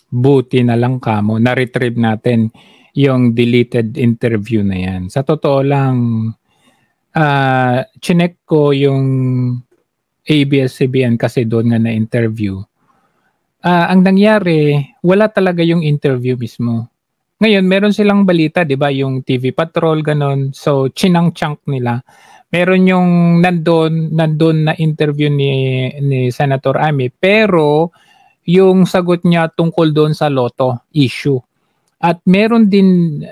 Buti na lang kamo, na-retrieve natin yung deleted interview na yan. Sa totoo lang, chinek ko yung ABS-CBN kasi doon nga na-interview. Ang nangyari, wala talaga yung interview mismo. Ngayon, meron silang balita, di ba? Yung TV Patrol, ganon. So, chinang-chunk nila. Meron yung nandun na interview ni Senator Amy. Pero, yung sagot niya tungkol doon sa Lotto issue. At meron din,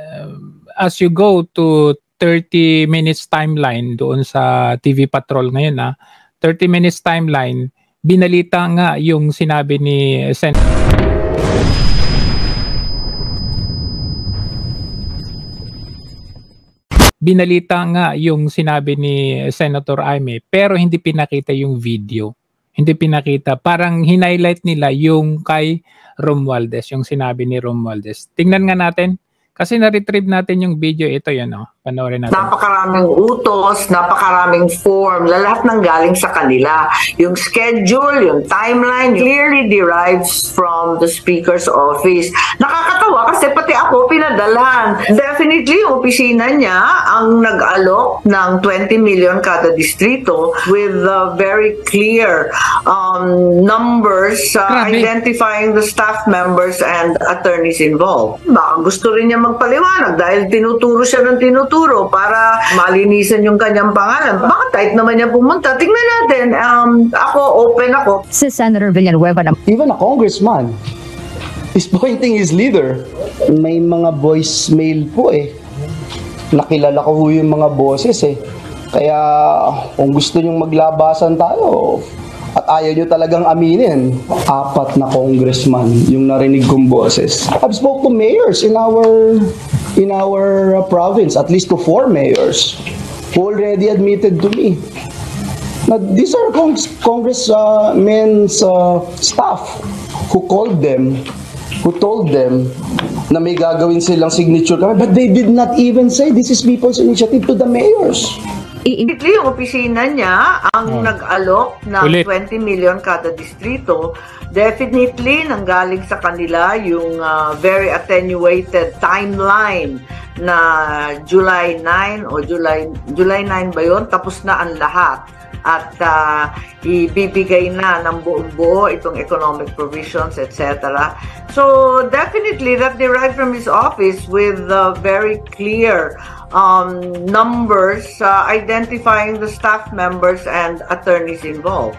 as you go to 30 minutes timeline doon sa TV Patrol ngayon, 30 minutes timeline, binalita nga yung sinabi ni Senator Amy, pero hindi pinakita yung video. Hindi pinakita. Parang hinighlight nila yung kay Romualdez, yung sinabi ni Romualdez. Tingnan nga natin. Kasi na-retrieve natin yung video. Ito yun, panoorin natin. Napakaraming utos, napakaraming form, lahat ng galing sa kanila. Yung schedule, yung timeline, clearly derives from the Speaker's office. Nakakatawa kasi pati ako pinadalhan. Definitely, yung opisina niya ang nag-alok ng 20 million kada distrito with very clear numbers identifying the staff members and attorneys involved. Baka gusto rin niya magpaliwanag dahil tinuturo siya ng tinuturo para malinisan yung kanyang pangalan. Baka tight naman niya pumunta. Tingnan natin. Open ako. Si Senator Villanueva na even a congressman is pointing his leader. May mga voicemail po Nakilala ko yung mga boses Kaya kung gusto nyong maglabasan tayo at ayaw nyo talagang aminin, 4 na congressman yung narinig kong boses. I've spoke to mayors in our province, at least to 4 mayors who already admitted to me. Now, these are congressmen's staff who called them, who told them na may gagawin silang signature kami, but they did not even say this is people's initiative to the mayors. Immediately, yung opisina niya ang nag-alok ng 20 million kada distrito. Definitely, nanggaling sa kanila yung very attenuated timeline na July 9 o July 9 ba yun? Tapos na ang lahat. At ibibigay na ng buong-buo itong economic provisions, etc. So, definitely, that derived from his office with very clear numbers identifying the staff members and attorneys involved.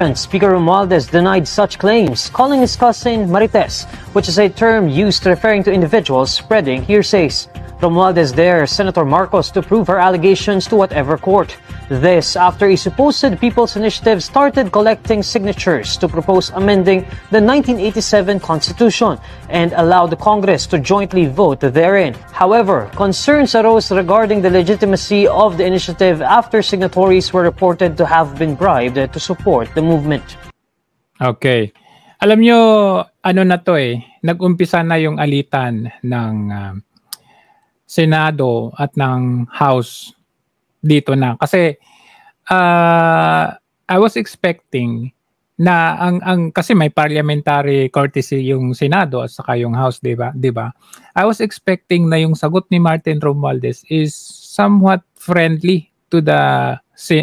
And Speaker Romualdez denied such claims, calling his cousin Marites, which is a term used referring to individuals spreading hearsays. Romualdez dares Senator Marcos to prove her allegations to whatever court. This after a supposed People's Initiative started collecting signatures to propose amending the 1987 Constitution and allow the Congress to jointly vote therein. However, concerns arose regarding the legitimacy of the initiative after signatories were reported to have been bribed to support the movement. Okay. Alam nyo, ano na to nag-umpisa na yung alitan ng Senado at ng House dito na. Kasi I was expecting na kasi may parliamentary courtesy yung Senado at saka yung House, 'di ba? I was expecting na yung sagot ni Martin Romualdez is somewhat friendly to the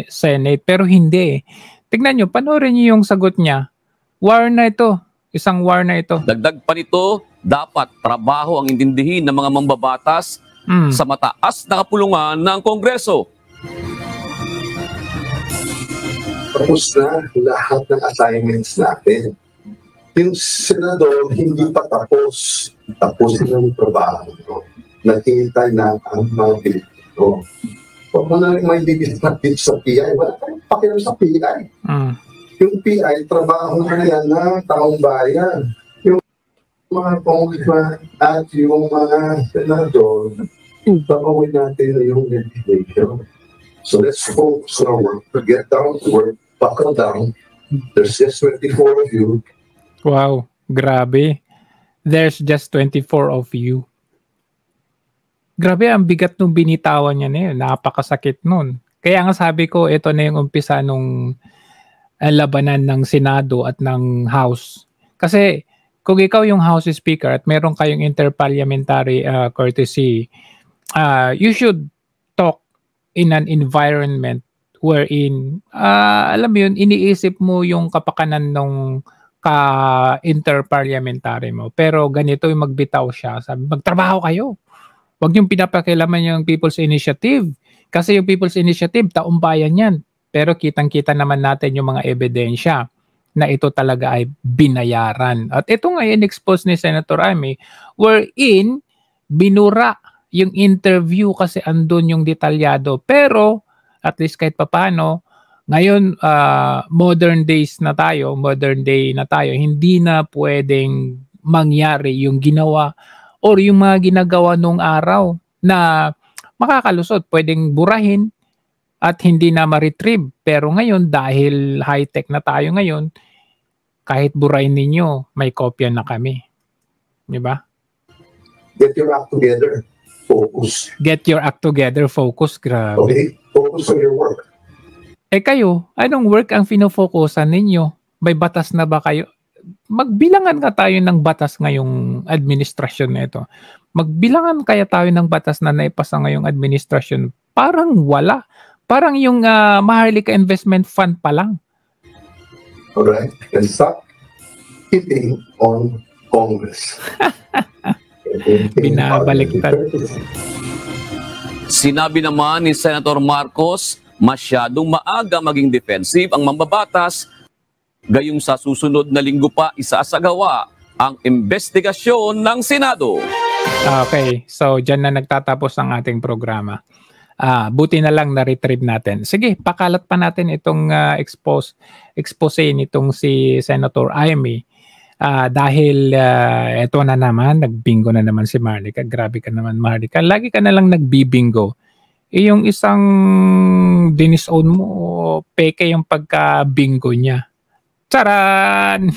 Senate, pero hindi. Tignan niyo, panoorin niyo yung sagot niya. War na ito. Isang war na ito. Dagdag pa nito, dapat trabaho ang intindihin ng mga mambabatas sa mataas na kapulungan ng Kongreso. Tapos na lahat ng assignments natin. Yung senador hindi pa tapos. Tapos ng trabaho. Naghihintay na ang mga bilito. Kung na rin may bibili natin sa PI, wala tayong pakiram sa PI. Yung PI, trabaho na yan ng taong bayan. Yung mga congressman at yung mga senador, gagawin natin yung legislation. So let's focus on our work, to get down to work, buckle down. There's just 24 of you. Wow, grabe. There's just 24 of you. Grabe, ang bigat nung binitawan niya na yun. Napakasakit nun. Kaya nga sabi ko, ito na yung umpisa nung labanan ng Senado at ng House. Kasi kung ikaw yung House Speaker at meron kayong interparliamentary courtesy, you should talk in an environment wherein, alam mo yun, iniisip mo yung kapakanan ng ka-interparliamentary mo. Pero ganito yung magbitaw siya. Sabi, magtrabaho kayo. Huwag yung pinapakilaman yung People's Initiative. Kasi yung People's Initiative, taong bayan yan. Pero kitang-kita naman natin yung mga ebidensya na ito talaga ay binayaran. At ito nga in-expose ni Senator Amy, wherein binura yung interview kasi andun yung detalyado. Pero at least kahit papano, ngayon modern day na tayo, hindi na pwedeng mangyari yung ginawa or yung mga ginagawa nung araw na makakalusot, pwedeng burahin at hindi na ma-retrieve. Pero ngayon, dahil high-tech na tayo ngayon, kahit burahin ninyo, may kopya na kami. Di ba? Get your act together. Focus. Get your act together. Focus. Grabe. Okay? Focus on your work. Kayo, anong work ang finofokusan ninyo? May batas na ba kayo? Magbilangan nga tayo ng batas ngayong administrasyon na ito. Magbilangan kaya tayo ng batas na naipasa ngayong administrasyon. Parang wala. Parang yung Maharlika Investment Fund pa lang. Alright? And stop hitting on Congress. Binabaliktad. Sinabi naman ni Senator Marcos, masyadong maaga maging defensive ang mambabatas. Gayong sa susunod na linggo pa isaasagawa ang investigasyon ng Senado. Okay, so dyan na nagtatapos ang ating programa. Buti na lang na-retrieve natin. Sige, pakalat pa natin itong expose nitong si Senator Amy. Dahil eto na naman, nagbingo na naman si Maharlika. Grabe ka naman, Maharlika. Lagi ka na lang nagbibingo. Yung isang dinis-own mo, peke yung pagka-bingo niya. Charan!